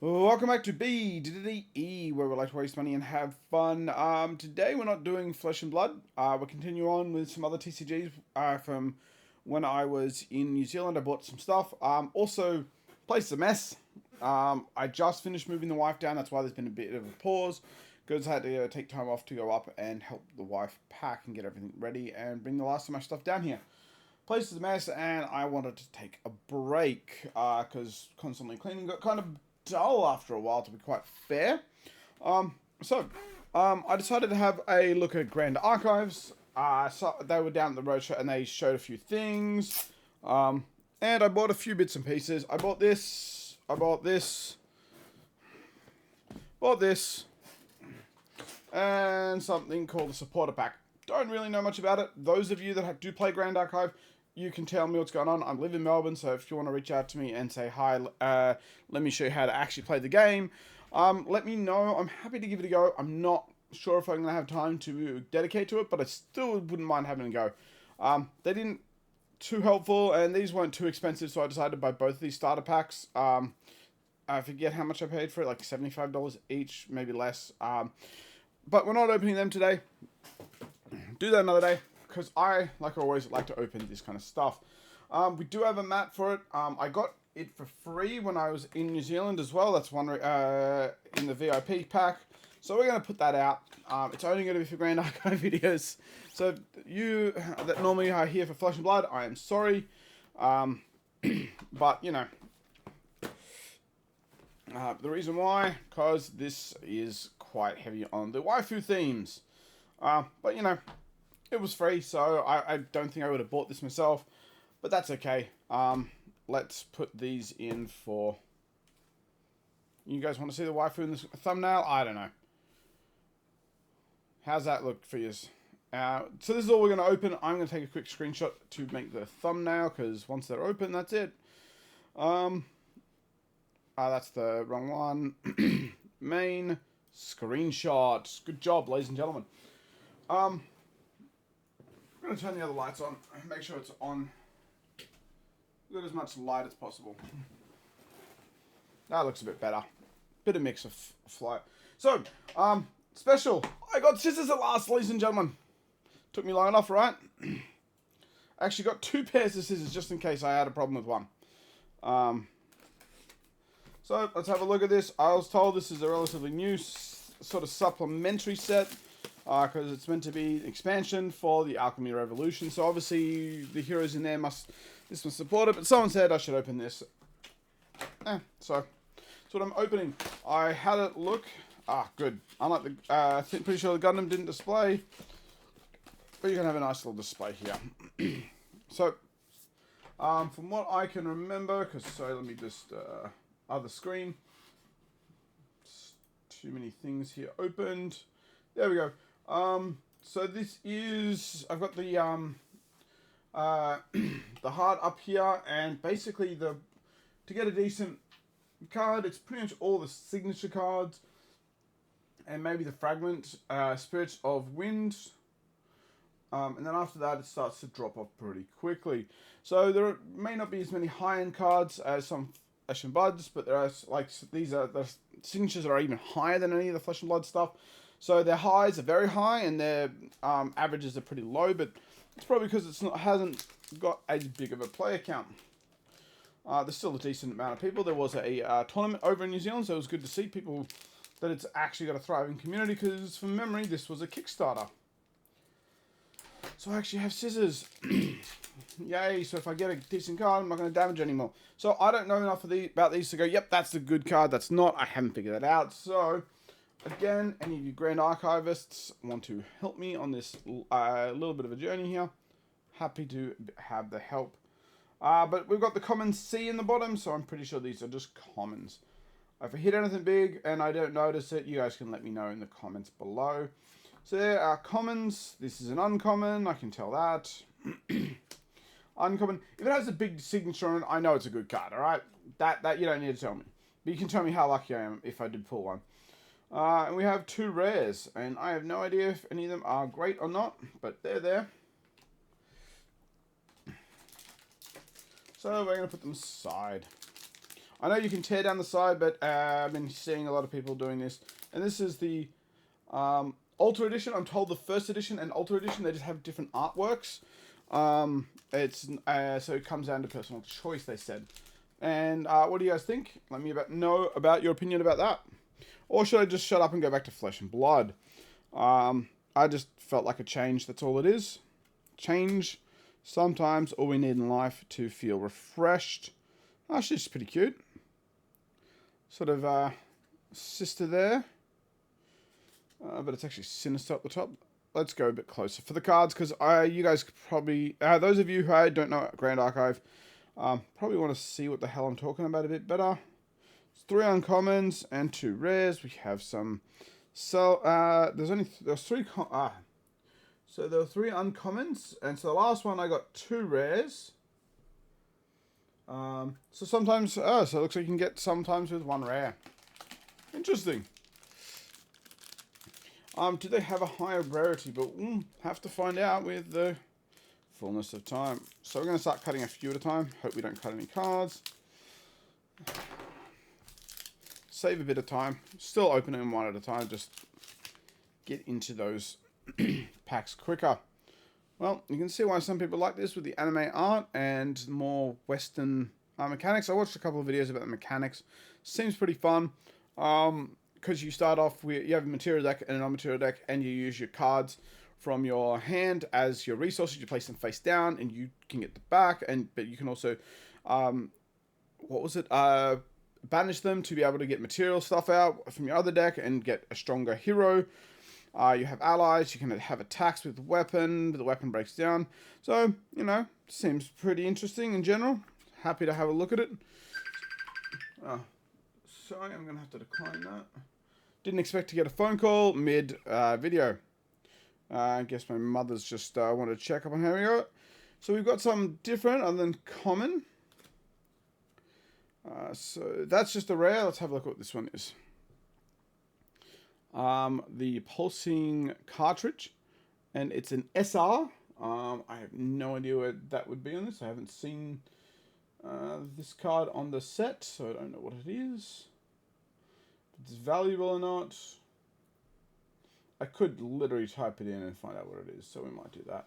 Welcome back to BDDE, where we like to waste money and have fun. Today we're not doing Flesh and Blood. We'll continue on with some other TCGs from when I was in New Zealand. I bought some stuff. Also, place is a mess. I just finished moving the wife down. That's why there's been a bit of a pause. Because I had to take time off to go up and help the wife pack and get everything ready and bring the last of my stuff down here. Place is a mess, and I wanted to take a break because constantly cleaning got kind of dull after a while, to be quite fair. I decided to have a look at Grand Archives. So they were down at the roadshow and they showed a few things. And I bought a few bits and pieces. I bought this. Bought this. And something called a supporter pack. Don't really know much about it. Those of you that do play Grand Archive, you can tell me what's going on. I live in Melbourne, so if you want to reach out to me and say hi, let me show you how to actually play the game, let me know. I'm happy to give it a go. I'm not sure if I'm going to have time to dedicate to it, but I still wouldn't mind having a go. They didn't too helpful, and these weren't too expensive, so I decided to buy both of these starter packs. I forget how much I paid for it, like $75 each, maybe less. But we're not opening them today. Do that another day, because I, like always, like to open this kind of stuff. We do have a mat for it. I got it for free when I was in New Zealand as well. That's one in the VIP pack. So we're going to put that out. It's only going to be for Grand Archive videos. So you that normally are here for Flesh and Blood, I am sorry. But, you know, the reason why, because this is quite heavy on the waifu themes. But, you know, it was free, so I don't think I would have bought this myself. But that's okay. Let's put these in for... You guys want to see the waifu in the thumbnail? I don't know. How's that look for you? So this is all we're going to open. I'm going to take a quick screenshot to make the thumbnail, because once they're open, that's it. That's the wrong one. Main screenshot. Good job, ladies and gentlemen. I'm going to turn the other lights on. Make sure it's on. Get as much light as possible. That looks a bit better. Bit of mix of flight. So, special. I got scissors at last, ladies and gentlemen. Took me long enough, right? I actually got two pairs of scissors just in case I had a problem with one. So, let's have a look at this. I was told this is a relatively new sort of supplementary set. Because it's meant to be an expansion for the Alchemy Revolution. So obviously the heroes in there must support it. But someone said I should open this. So that's what I'm opening. I had it look. Good. Unlike the, pretty sure the Gundam didn't display. But you're going to have a nice little display here. So, from what I can remember, let me just, other screen. Too many things here opened. There we go. So this is, I've got the the heart up here, and basically to get a decent card, it's pretty much all the signature cards, and maybe the fragment, Spirits of Wind, and then after that it starts to drop off pretty quickly. So there may not be as many high-end cards as some Flesh and Bloods, but there are, like, these are, the signatures are even higher than any of the Flesh and Blood stuff. So their highs are very high and their averages are pretty low, but it's probably because hasn't got as big of a player count. There's still a decent amount of people. There was a tournament over in New Zealand, so it was good to see people that it's actually got a thriving community, because from memory, this was a Kickstarter. So I actually have scissors. Yay, so if I get a decent card, I'm not going to damage anymore. So I don't know enough about these to go, yep, that's the good card, that's not. I haven't figured that out, so... Again, any of you Grand Archivists want to help me on this little bit of a journey here, happy to have the help. But we've got the common C in the bottom, so I'm pretty sure these are just commons. If I hit anything big and I don't notice it, you guys can let me know in the comments below. So there are commons. This is an uncommon, I can tell that. Uncommon. If it has a big signature on it, I know it's a good card, alright? That you don't need to tell me. But you can tell me how lucky I am if I did pull one. And we have two rares, and I have no idea if any of them are great or not, but they're there. So we're going to put them aside. I know you can tear down the side, but I've been seeing a lot of people doing this. And this is the Ultra Edition. I'm told the first edition and Ultra Edition, they just have different artworks. It's so it comes down to personal choice, they said. And what do you guys think? Let me know about your opinion about that. Or should I just shut up and go back to Flesh and Blood? I just felt like a change. That's all it is. Change. Sometimes all we need in life to feel refreshed. Oh, she's pretty cute. Sort of sister there. But it's actually sinister up the top. Let's go a bit closer for the cards, because you guys probably, those of you who don't know Grand Archive, probably want to see what the hell I'm talking about a bit better. It's 3 uncommons and 2 rares. We have some, so there's 3, so there were 3 uncommons, and so the last one I got 2 rares. So sometimes, so it looks like you can get sometimes with 1 rare. Interesting. Do they have a higher rarity? But have to find out with the fullness of time. So we're going to start cutting a few at a time. Hope we don't cut any cards. Save a bit of time. Still opening them 1 at a time. Just get into those packs quicker. Well, you can see why some people like this with the anime art and more Western mechanics. I watched a couple of videos about the mechanics. Seems pretty fun. Because you start off with, you have a material deck and a non-material deck, and you use your cards from your hand as your resources. You place them face down, and you can get the back, but you can also, banish them to be able to get material stuff out from your other deck and get a stronger hero. You have allies. You can have attacks with the weapon. The weapon breaks down. So, seems pretty interesting in general. Happy to have a look at it. Sorry, I'm going to have to decline that. Didn't expect to get a phone call mid-video. I guess my mother's just wanted to check up on how we go. So we've got some different other than common. So that's just a rare. Let's have a look at what this one is. The Pulsing Cartridge. And it's an SR. I have no idea where that would be on this. I haven't seen this card on the set, so I don't know what it is. If it's valuable or not. I could literally type it in and find out what it is, so we might do that.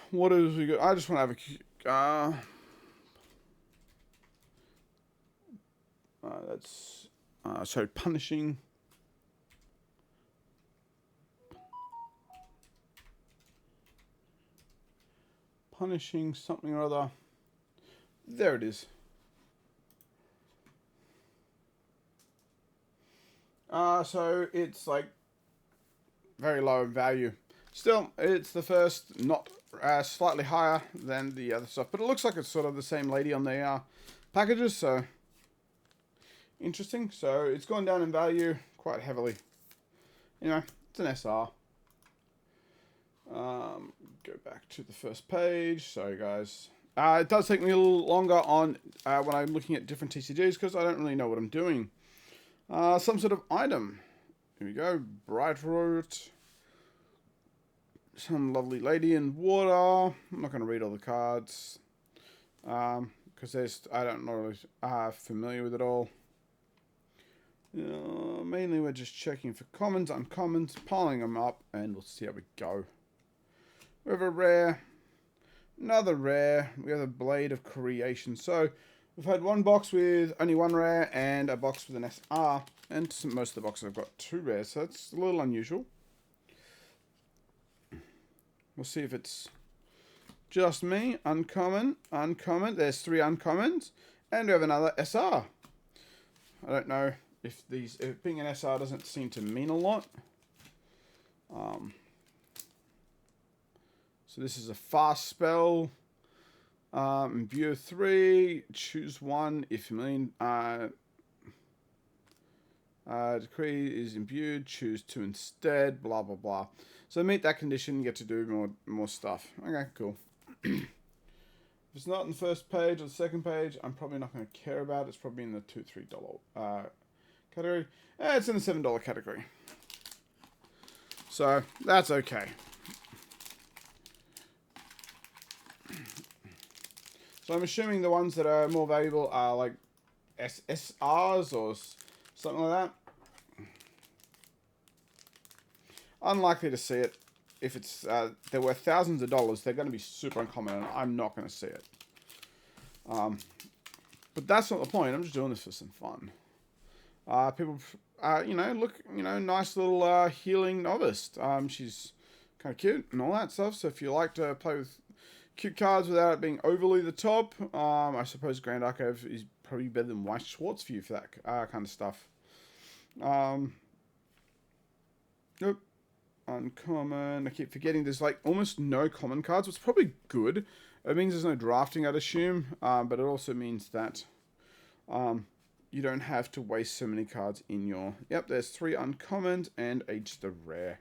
What is we got? I just want to have a that's so punishing. Punishing something or other. There it is. So it's like very low in value. Still, it's the first, not slightly higher than the other stuff, but it looks like it's sort of the same lady on the packages. So interesting. So it's gone down in value quite heavily. It's an SR. Go back to the first page. Sorry, guys. It does take me a little longer on when I'm looking at different TCGs because I don't really know what I'm doing. Some sort of item. Here we go. Brightroot. Some lovely lady in water. I'm not going to read all the cards. Because I don't know really familiar with it all. Mainly we're just checking for commons, uncommons, piling them up, and we'll see how we go. We have a rare. Another rare. We have a Blade of Creation. So we've had one box with only 1 rare and a box with an SR. And most of the boxes have got 2 rares, so that's a little unusual. We'll see if it's just me. Uncommon, uncommon. There's 3 uncommons. And we have another SR. I don't know if being an SR doesn't seem to mean a lot. So this is a fast spell. Imbue 3. Choose 1 if million. Decree is imbued. Choose 2 instead. Blah blah blah. So meet that condition, you get to do more stuff. Okay, cool. If it's not in the first page or the second page, I'm probably not going to care about it. It's probably in the $2-3 category. It's in the $7 category. So that's okay. So I'm assuming the ones that are more valuable are like SSRs or something like that. Unlikely to see it. If it's they're worth thousands of dollars, they're going to be super uncommon, and I'm not going to see it. But that's not the point. I'm just doing this for some fun. People, look, nice little healing novice. She's kind of cute and all that stuff. So if you like to play with cute cards without it being overly the top, I suppose Grand Archive is probably better than Weiss Schwarz for you for that kind of stuff. Nope. Uncommon. I keep forgetting there's like almost no common cards, which is probably good. It means there's no drafting, I'd assume, but it also means that you don't have to waste so many cards in your... Yep, there's 3 uncommons and just a rare.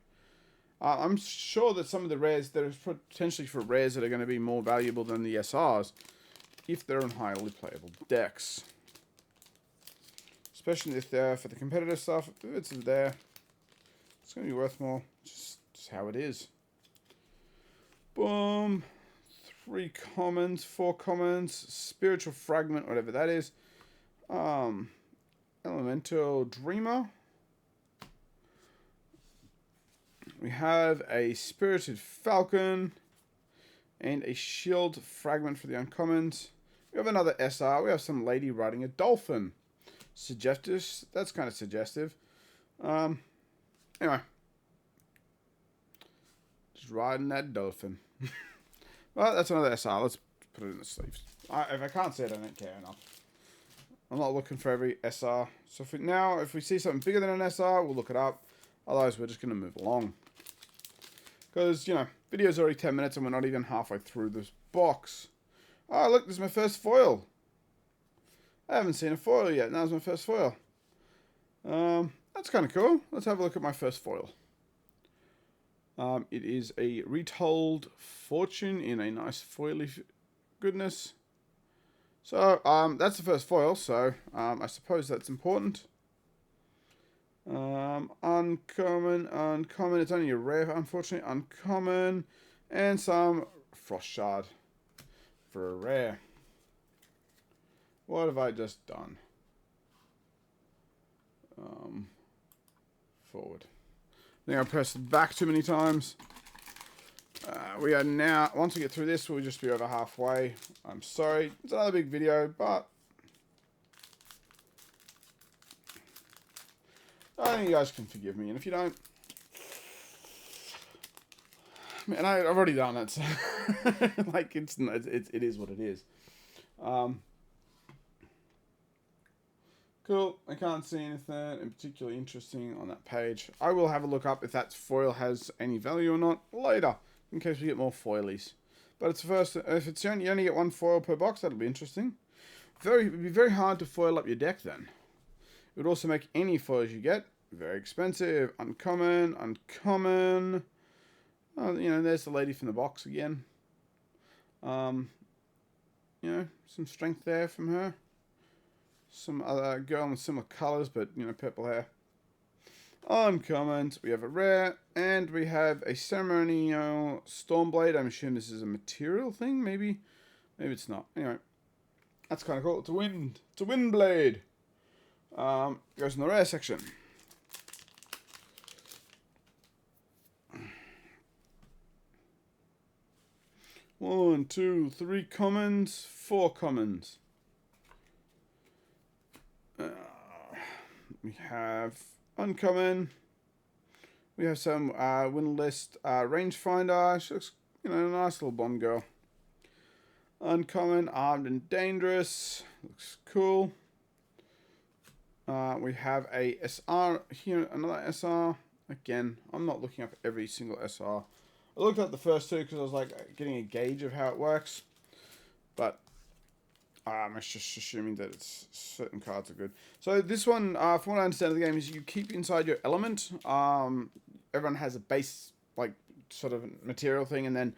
I'm sure that some of the rares, there's potentially for rares that are going to be more valuable than the SRs if they're in highly playable decks. Especially if they're for the competitive stuff. If it's there, it's going to be worth more. Just how it is. Boom. 3 commons, 4 commons, Spiritual Fragment, whatever that is. Elemental Dreamer. We have a Spirited Falcon and a Shield Fragment for the uncommons. We have another SR. We have some lady riding a dolphin. Suggestive. That's kind of suggestive. Anyway. Just riding that dolphin. Well, that's another SR. Let's put it in the sleeves. If I can't see it, I don't care enough. I'm not looking for every SR. So if we see something bigger than an SR, we'll look it up. Otherwise, we're just going to move along. Because, video's already 10 minutes and we're not even halfway through this box. Oh, look, this is my first foil. I haven't seen a foil yet. That was my first foil. That's kind of cool. Let's have a look at my first foil. It is a Retold Fortune in a nice foily goodness. So, that's the first foil, so I suppose that's important. Uncommon. It's only a rare, unfortunately. Uncommon. And some Frost Shard for a rare. What have I just done? Forward. I think I pressed back too many times. We are now, once we get through this, we'll just be over halfway. I'm sorry. It's another big video, but I think you guys can forgive me. And if you don't, man, I've already done it. So like, it is what it is. Cool. I can't see anything in particularly interesting on that page. I will have a look up if that foil has any value or not later, in case we get more foilies. But it's first, if it's you only get 1 foil per box, that'll be interesting. It would be very hard to foil up your deck then. It would also make any foils you get very expensive. Uncommon. Oh, there's the lady from the box again. Some strength there from her. Some other girl in similar colours, but, purple hair. Uncommons, we have a rare, and we have a ceremonial Stormblade. I'm assuming this is a material thing, maybe? Maybe it's not. Anyway, that's kind of cool. It's a wind blade. Goes in the rare section. One, 2, 3 commons, 4 commons. We have uncommon. We have some Windlist rangefinder. She looks, a nice little blonde girl. Uncommon, armed and dangerous. Looks cool. We have a SR here, another SR. Again, I'm not looking up every single SR. I looked at the first 2 because I was like getting a gauge of how it works. But I'm just assuming that certain cards are good. So this one, from what I understand of the game, is you keep inside your element. Everyone has a base, like, sort of material thing, and then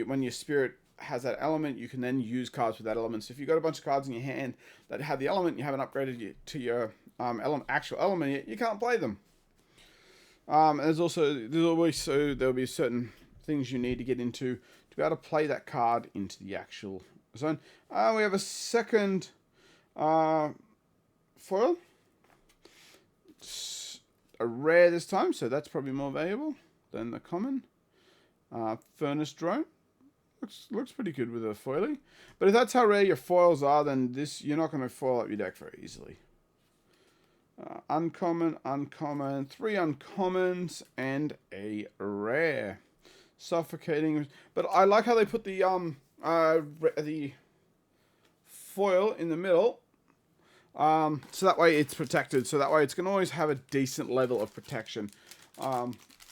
when your spirit has that element, you can then use cards with that element. So if you've got a bunch of cards in your hand that have the element, you haven't upgraded to your actual element yet, you can't play them. There'll be certain things you need to get into to be able to play that card into the actual zone. We have a second foil. It's a rare this time, so that's probably more valuable than the common. Furnace drone. Looks pretty good with a foilie. But if that's how rare your foils are, then you're not going to foil up your deck very easily. Uncommon, 3 uncommons, and a rare. Suffocating. But I like how they put the foil in the middle. So that way it's protected. So that way it's going to always have a decent level of protection.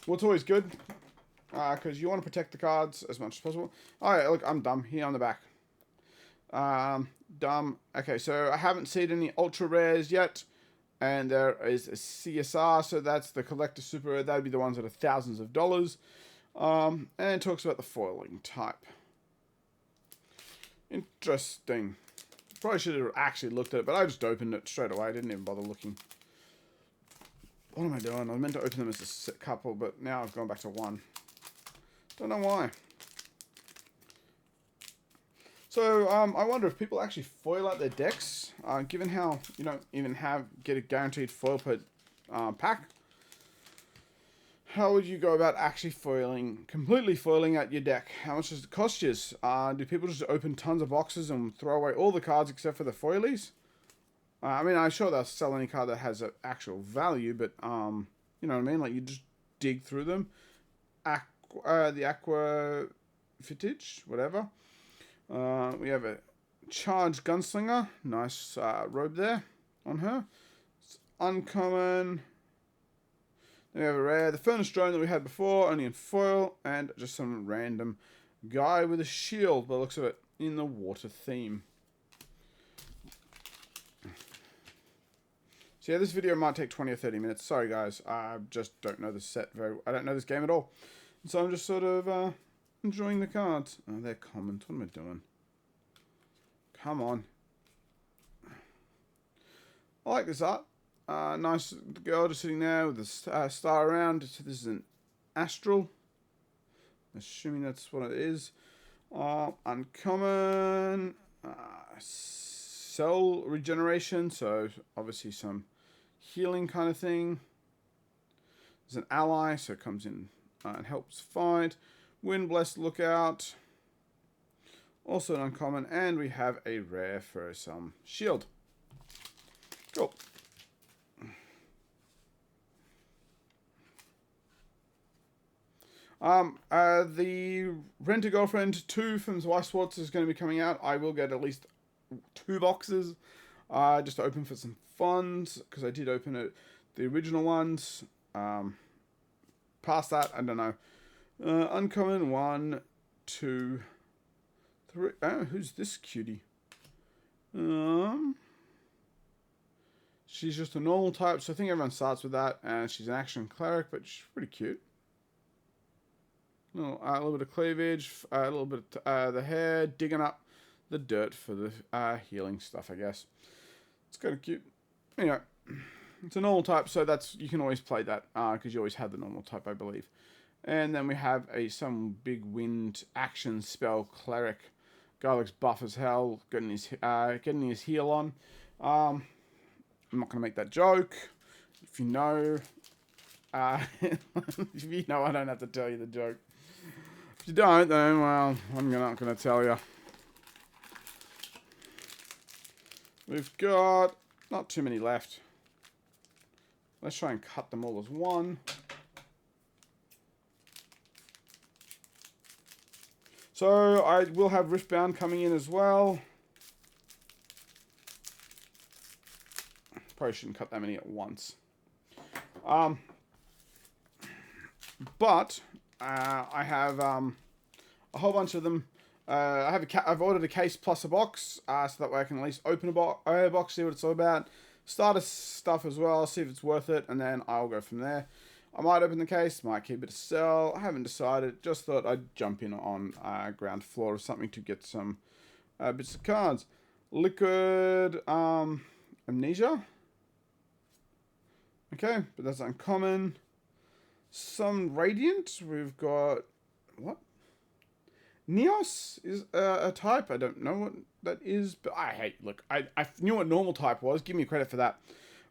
What's always good, because you want to protect the cards as much as possible. Alright, look, I'm dumb. Here on the back. Dumb. Okay, so I haven't seen any ultra rares yet. And there is a CSR, so that's the collector super rare. That would be the ones that are thousands of dollars. And it talks about the foiling type. Interesting. Probably should have actually looked at it, but I just opened it straight away. I didn't even bother looking. What am I doing? I was meant to open them as a couple, but now I've gone back to one. Don't know why. So, I wonder if people actually foil out their decks, given how you don't even get a guaranteed foil per pack. How would you go about actually completely foiling out your deck? How much does it cost you? Do people just open tons of boxes and throw away all the cards except for the foilies? I mean, I'm sure they'll sell any card that has an actual value, but, you know what I mean? Like, you just dig through them. The Aqua Footage, whatever. We have a Charged Gunslinger. Nice robe there on her. It's uncommon. Then we have a rare. The Furnace Drone that we had before, only in foil. And just some random guy with a shield, by the looks of it, in the water theme. So yeah, this video might take 20 or 30 minutes. Sorry guys, I just don't know this set I don't know this game at all. So I'm just sort of enjoying the cards. Oh, they're commons. What am I doing? Come on. I like this art. Nice girl just sitting there with the star around. So this is an astral. Assuming that's what it is. Uncommon. Cell regeneration. So obviously some healing kind of thing. There's an ally, so it comes in and helps fight. Wind Blessed Lookout. Also an uncommon. And we have a rare for some shield. Cool. The Rent-A-Girlfriend 2 from Weiss-Schwarz is going to be coming out. I will get at least 2 boxes just to open for some funds, because I did open it, the original ones. Past that, I don't know. Uncommon 1, 2, 3. Oh, who's this cutie? She's just a normal type, so I think everyone starts with that. And she's an action cleric, but she's pretty cute. A little bit of cleavage, a little bit of the hair, digging up the dirt for the healing stuff, I guess. It's kind of cute. Anyway, it's a normal type, so you can always play that, because you always had the normal type, I believe. And then we have some big wind action spell cleric. Guy looks buff as hell, getting his heal on. I'm not going to make that joke. If you know, if you know, I don't have to tell you the joke. If you don't, then, well, I'm not going to tell you. We've got not too many left. Let's try and cut them all as one. So I will have Riftbound coming in as well. Probably shouldn't cut that many at once. But I have a whole bunch of them. I've ordered a case plus a box, so that way I can at least open a box, see what it's all about. Starter stuff as well, see if it's worth it, and then I'll go from there. I might open the case, might keep it to sell. I haven't decided. Just thought I'd jump in on ground floor or something to get some bits of cards. Liquid Amnesia. Okay, but that's uncommon. Some Radiant. We've got what? Neos is a type. I don't know what that is, but look, I knew what normal type was. Give me credit for that.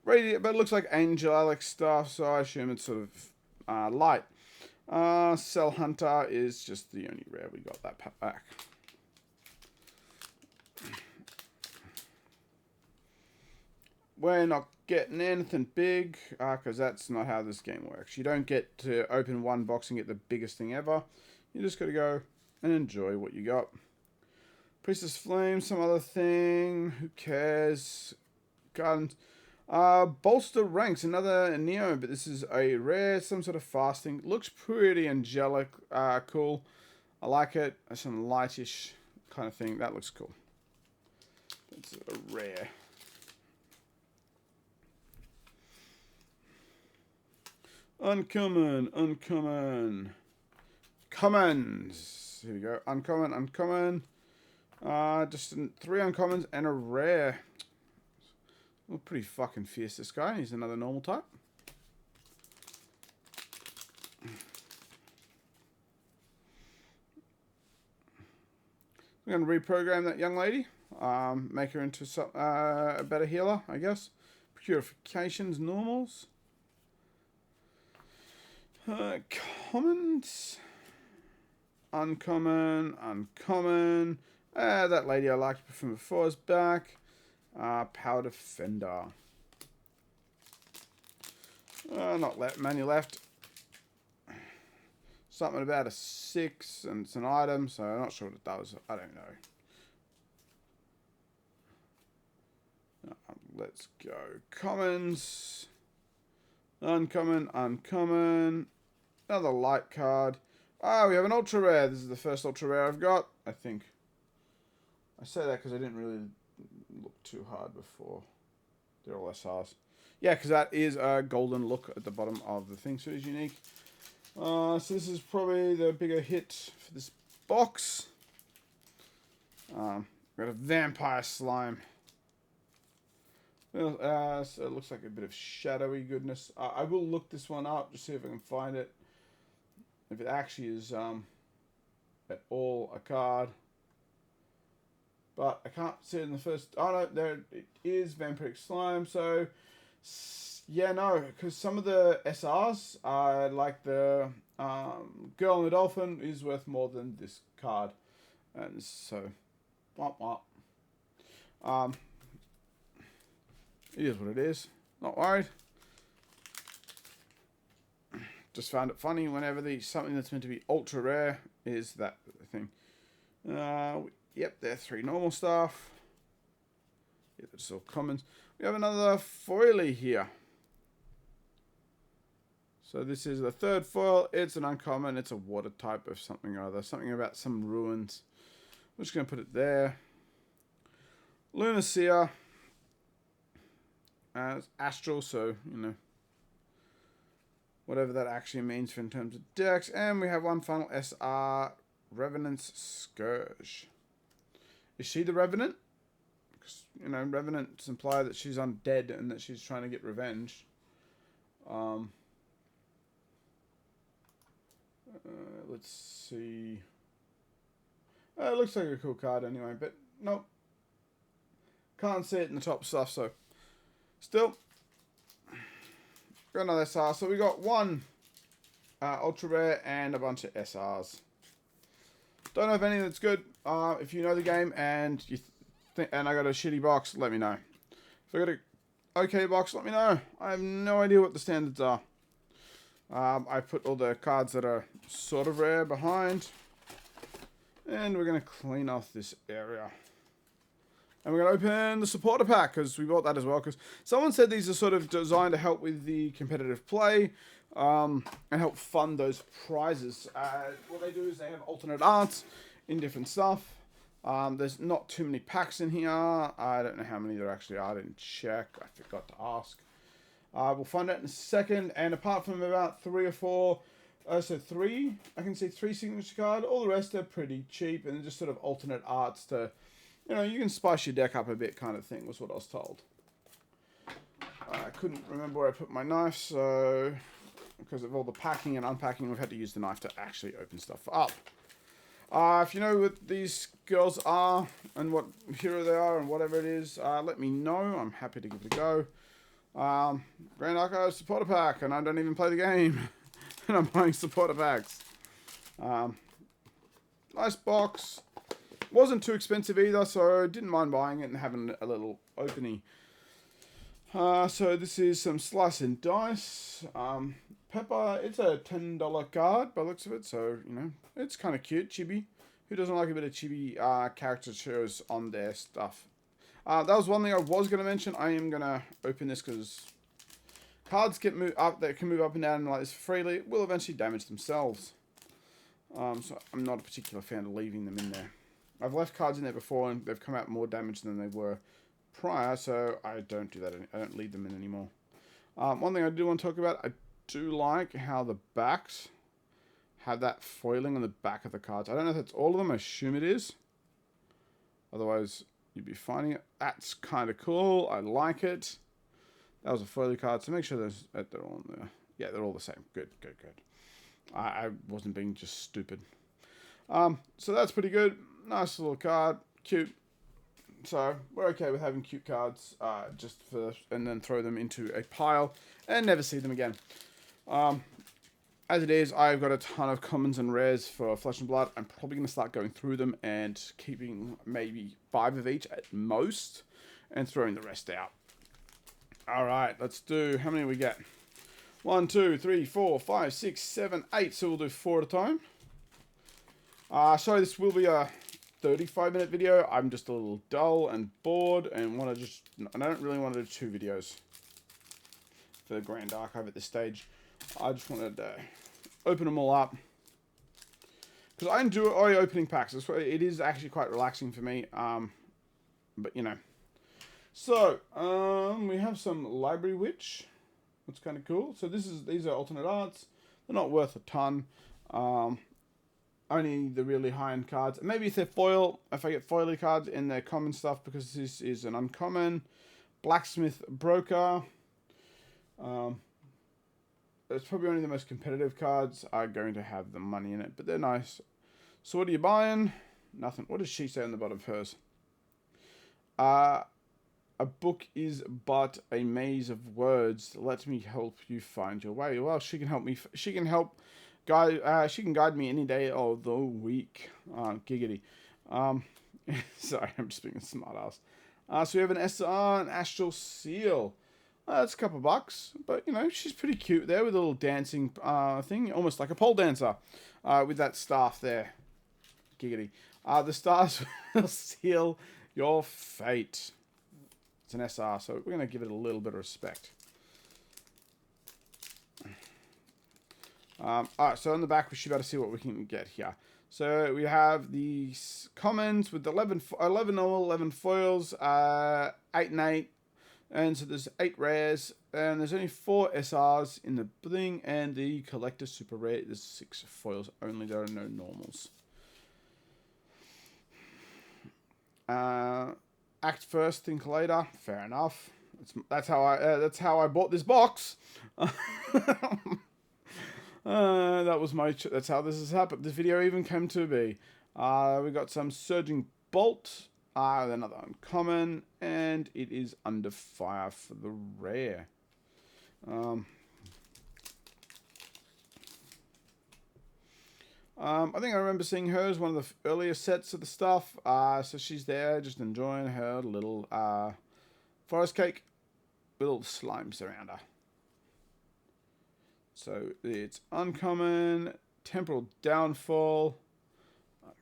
Radiant, but it looks like angelic stuff, so I assume it's sort of light. Cell Hunter is just the only rare we got that pack. We're not getting anything big, because that's not how this game works. You don't get to open one box and get the biggest thing ever. You just got to go and enjoy what you got. Priestess Flame, some other thing. Who cares? Guns. Bolster Ranks, another Neo, but this is a rare, some sort of fasting. Looks pretty angelic, cool. I like it. Some lightish kind of thing. That looks cool. That's a rare. Uncommon. Commons. Here we go. Uncommon. Just 3 uncommons and a rare. Well, pretty fucking fierce, this guy. He's another normal type. I'm going to reprogram that young lady. Make her into a better healer, I guess. Purifications, normals. Commons. Uncommon. That lady I liked from before is back. Power Defender. Not many left. Something about a 6, and it's an item, so I'm not sure what it does. I don't know. Let's go. Commons. Uncommon. Another light card. We have an ultra rare. This is the first ultra rare I've got, I think. I say that because I didn't really look too hard before. They're all SRs. Yeah, because that is a golden look at the bottom of the thing, so it's unique. So this is probably the bigger hit for this box. Got a vampire slime. Well, so it looks like a bit of shadowy goodness. I will look this one up to see if I can find it. If it actually is at all a card. But I can't see it in the first... Oh, no, there it is, Vampiric Slime. So, yeah, no, because some of the SRs, like the Girl and the Dolphin, is worth more than this card. And so, it is what it is. Not worried. Just found it funny whenever something that's meant to be ultra rare is that thing. Yep, they're 3 normal stuff. Yeah, that's all commons. We have another foily here. So this is the 3rd foil. It's an uncommon. It's a water type of something or other. Something about some ruins. I'm just going to put it there. Lunacia. It's astral, so, you know. Whatever that actually means in terms of decks. And we have one final SR. Revenant's Scourge. Is she the Revenant? Because, you know, Revenants imply that she's undead and that she's trying to get revenge. Let's see. It looks like a cool card anyway, but nope. Can't see it in the top stuff, so. Still. Got another SR. So we got one ultra rare and a bunch of SRs. Don't know if any that's good. If you know the game and you and I got a shitty box, let me know. If I got a okay box, let me know. I have no idea what the standards are. I put all the cards that are sort of rare behind. And we're going to clean off this area. And we're going to open the supporter pack because we bought that as well. Because someone said these are sort of designed to help with the competitive play and help fund those prizes. What they do is they have alternate arts in different stuff. There's not too many packs in here. I don't know how many there actually are. I didn't check. I forgot to ask. We'll find out in a second. And apart from about 3 or 4, so 3, I can see 3 signature card. All the rest are pretty cheap and just sort of alternate arts to, you know, you can spice your deck up a bit kind of thing was what I was told. I couldn't remember where I put my knife, so because of all the packing and unpacking, we've had to use the knife to actually open stuff up. If you know what these girls are and what hero they are and whatever it is, let me know. I'm happy to give it a go. Grand Archive supporter pack, and I don't even play the game. And I'm buying supporter packs. Nice box. Wasn't too expensive either, so didn't mind buying it and having a little opening. So this is some Slice and Dice. Pepper, it's a $10 card by the looks of it, so, you know, it's kind of cute, chibi. Who doesn't like a bit of chibi caricatures on their stuff? That was one thing I was going to mention. I am going to open this because cards that can move up and down like this freely will eventually damage themselves. So I'm not a particular fan of leaving them in there. I've left cards in there before and they've come out more damaged than they were prior, so I don't do that. I don't leave them in anymore. One thing I do want to talk about, I do like how the backs have that foiling on the back of the cards. I don't know if that's all of them. I assume it is. Otherwise, you'd be finding it. That's kind of cool. I like it. That was a foiling card, so make sure they're all in there. Yeah, they're all the same. Good, good, good. I wasn't being just stupid. So that's pretty good. Nice little card. Cute. So we're okay with having cute cards and then throw them into a pile and never see them again. As it is, I've got a ton of commons and rares for Flesh and Blood. I'm probably going to start going through them and keeping maybe 5 of each at most and throwing the rest out. Alright, let's do, how many we get? 1, 2, 3, 4, 5, 6, 7, 8. So we'll do 4 at a time. Sorry, this will be a 35-minute video. I'm just a little dull and bored and I don't really want to do 2 videos for the Grand Archive at this stage. I just wanted to open them all up because I enjoy opening packs. It is actually quite relaxing for me. But you know, so we have some Library Witch. That's kind of cool. So these are alternate arts. They're not worth a ton. Only the really high-end cards. Maybe if they're foil, if I get foily cards in their common stuff, because this is an uncommon. Blacksmith Broker. It's probably only the most competitive cards are going to have the money in it, but they're nice. So what are you buying? Nothing. What does she say on the bottom of hers? A book is but a maze of words. Let me help you find your way. Well, she can help me. She can help guide. She can guide me any day of the week. Giggity. Sorry, I'm just being a smart ass. So we have an SR, an Astral Seal. That's a couple bucks, but you know, she's pretty cute there with a little dancing thing, almost like a pole dancer, with that staff there. Giggity. The stars will seal your fate. It's an SR, so we're going to give it a little bit of respect. Alright, so on the back we should be able to see what we can get here. So we have these commons with 11 normal, 11 foils, 8 and 8. And so there's 8 rares, and there's only 4 SRs in the bling, and the collector super rare, there's 6 foils only, there are no normals. Act first, think later, fair enough. That's how I bought this box. That's how this has happened. This video even came to be. We got some Surging Bolt. Another uncommon, and it is Under Fire for the rare. I think I remember seeing her as one of the earlier sets of the stuff. So she's there just enjoying her little forest cake with little slimes around her. So it's uncommon, Temporal Downfall,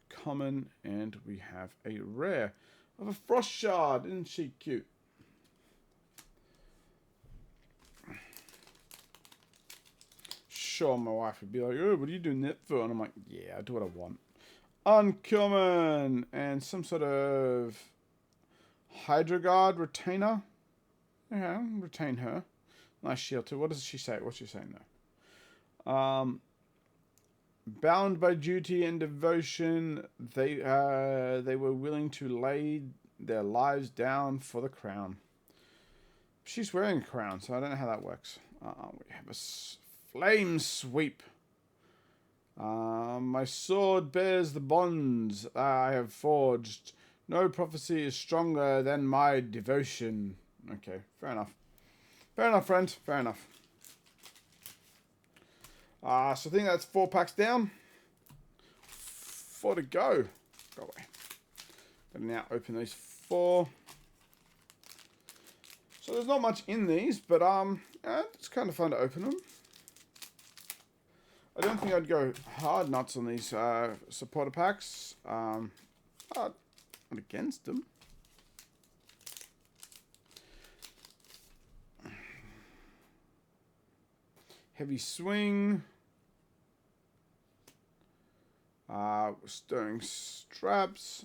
common, and we have a rare of a Frost Shard. Isn't she cute? Sure, my wife would be like, oh, what are you doing that for? And I'm like, yeah, I do what I want. Uncommon, and some sort of Hydra Guard Retainer. Yeah, retain her. Nice shield too. What does she say? What's she saying though? Bound by duty and devotion, they were willing to lay their lives down for the crown. She's wearing a crown, so I don't know how that works. We have a flame sweep. My sword bears the bonds I have forged. No prophecy is stronger than my devotion. Okay, fair enough. Fair enough, friend. Fair enough. So I think that's 4 packs down. 4 to go. Go away. But now open these 4. So there's not much in these, but it's kind of fun to open them. I don't think I'd go hard nuts on these supporter packs. I'm not against them. Heavy swing. Stirring straps.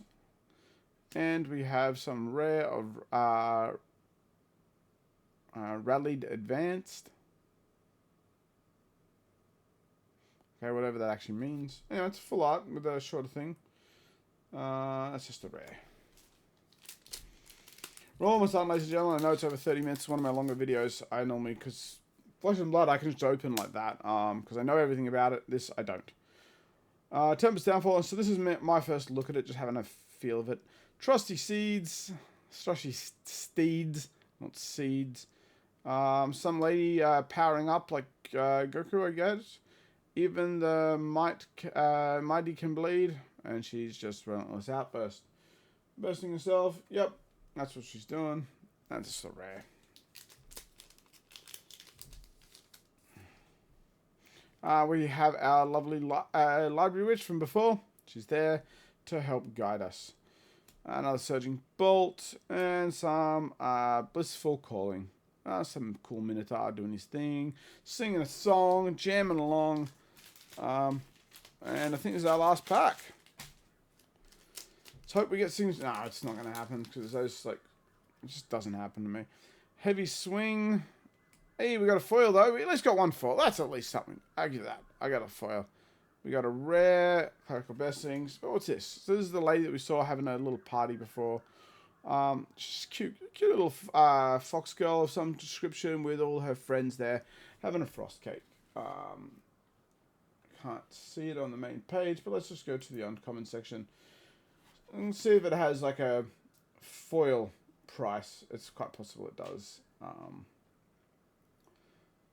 And we have some rare of rallied advanced. Okay, whatever that actually means. Anyway, it's full art with a shorter thing. That's just a rare. We're almost done, ladies and gentlemen. I know it's over 30 minutes. One of my longer videos. I normally, because Flesh and Blood, I can just open like that. Because I know everything about it. This, I don't. Tempest Downfall. So this is my first look at it. Just having a feel of it. Trusty Steeds. Not seeds. Some lady powering up like Goku, I guess. Even the mighty can bleed, and she's just relentless outburst. Bursting herself, yep, that's what she's doing. That's so rare. We have our lovely library witch from before. She's there to help guide us. Another surging bolt, and some blissful calling. Some cool Minotaur doing his thing, singing a song, jamming along. And I think this is our last pack. Let's hope we get things. No, it's not going to happen because those, like, it just doesn't happen to me. Heavy swing. Hey, we got a foil though. We at least got 1 foil. That's at least something. I give that. I got a foil. We got a rare Clerical Blessings. But what's this? So this is the lady that we saw having a little party before. She's cute little fox girl of some description with all her friends there having a frost cake. Can't see it on the main page, but let's just go to the uncommon section and see if it has like a foil price. It's quite possible it does.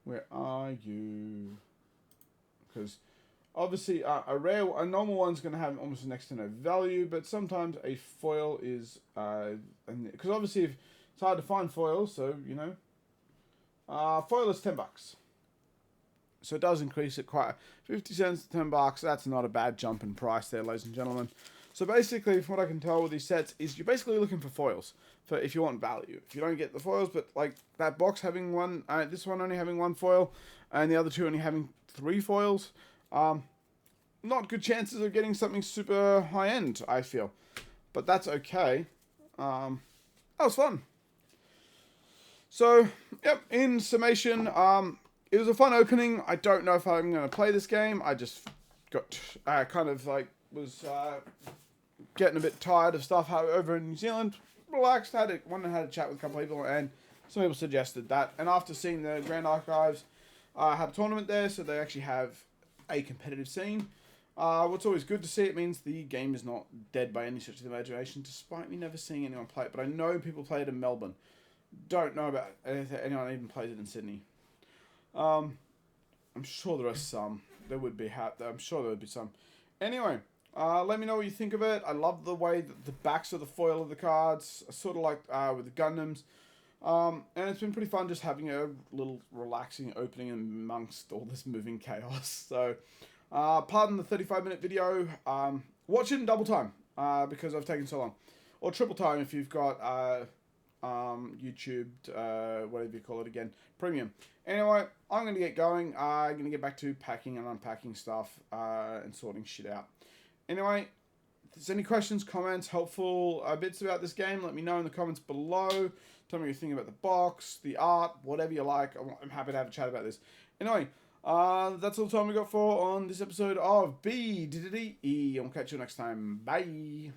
Where are you? Because obviously a normal one's going to have almost next to no value, but sometimes a foil is because obviously if it's hard to find foils, so you know, foil is $10. So it does increase it quite 50 cents to $10. That's not a bad jump in price there, ladies and gentlemen. So basically, from what I can tell with these sets, is you're basically looking for foils for if you want value. If you don't get the foils, but like that box having one, this one only having 1 foil, and the other 2 only having 3 foils, not good chances of getting something super high end, I feel. But that's okay. That was fun. So, yep, in summation, it was a fun opening. I don't know if I'm going to play this game. I just got kind of like was getting a bit tired of stuff over in New Zealand. Relaxed, wanted to have a chat with a couple of people, and some people suggested that. And after seeing the Grand Archives have a tournament there, so they actually have a competitive scene. What's always good to see, it means the game is not dead by any stretch of the imagination, despite me never seeing anyone play it. But I know people play it in Melbourne. Don't know about anyone even plays it in Sydney. I'm sure there are some. I'm sure there would be some. Anyway, let me know what you think of it. I love the way that the backs of the foil of the cards, sort of like with the Gundams. And it's been pretty fun just having a little relaxing opening amongst all this moving chaos. So, pardon the 35-minute video. Watch it in double time because I've taken so long. Or triple time if you've got YouTube, whatever you call it again, premium. Anyway, I'm going to get going. I'm going to get back to packing and unpacking stuff and sorting shit out. Anyway, if there's any questions, comments, helpful bits about this game, let me know in the comments below. Tell me what you think about the box, the art, whatever you like. I'm happy to have a chat about this. Anyway, that's all the time we got for on this episode of BDDE. I'll catch you next time. Bye.